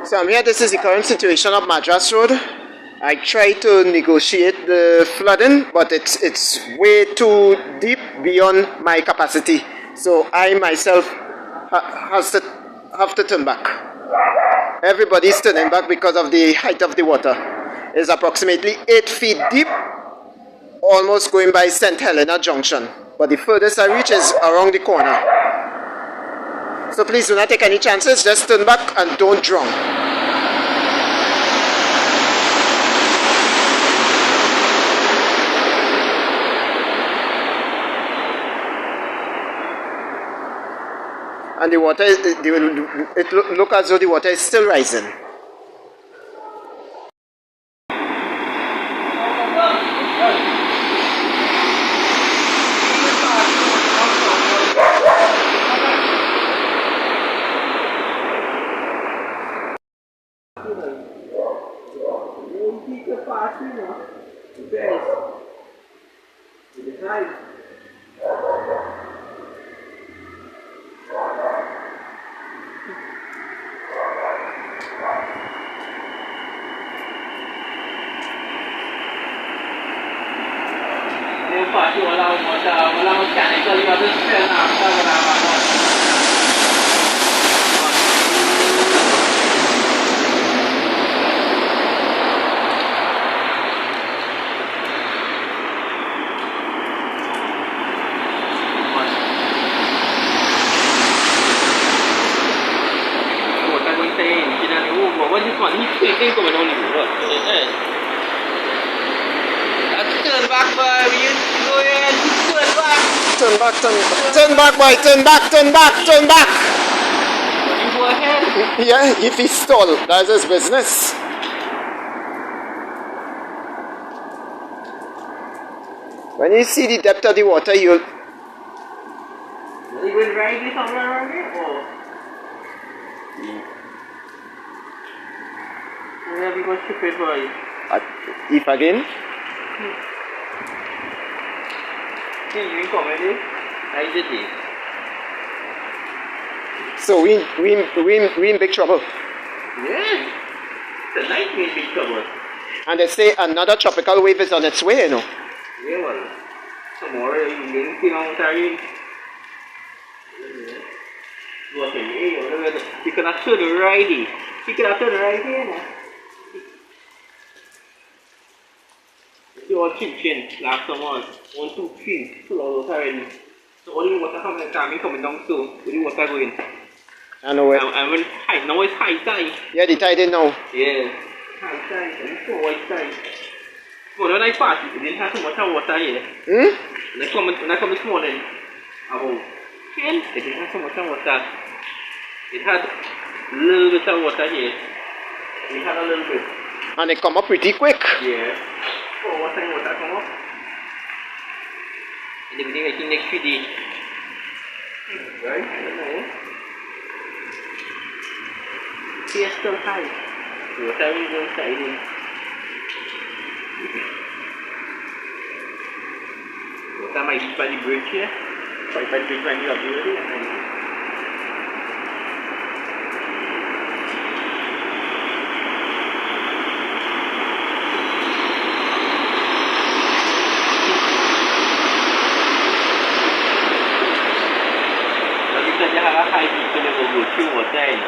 So I'm here, this is the current situation of Madras Road. I tried to negotiate the flooding, but it's way too deep beyond my capacity. So I myself have to turn back. Everybody's turning back because of the height of the water. It's approximately 8 feet deep, almost going by St. Helena Junction. But the furthest I reach is around the corner. So please do not take any chances, just turn back and don't drown. And the water, it look as though the water is still rising. Turn back, boy, turn back. You go ahead. Yeah, if he stall, that's his business. When you see the depth of the water, you'll... Are you going to ride this somewhere around here, or? Where have you got stupid boy? If again? You ain't coming, I did it. So we in big trouble. Yeah. Tonight we in big trouble. And they say another tropical wave is on its way, you know. Yeah, well. Tomorrow you can on Ontario. You can have to the righty. You can have to the righty, you know. You all chin last someone. 1, 2, 3, 2 hours already. So all the water coming down soon. All the water going. I know it. And when high, now it's high tide. Yeah, the tide in now. Yeah. High tide, and so white tide. Well, when I passed, it didn't have so much water here. When I come this morning, about 10, it didn't have so much water. It had a little bit of water here. It had a little bit. And it come up pretty quick. Yeah. Oh, what time water come up? In the beginning, I think next few days. Right? I don't know. It's still high. Water is inside. Water might be by the bridge here. By the bridge when you are building. Dia harap high people yang go through water ni.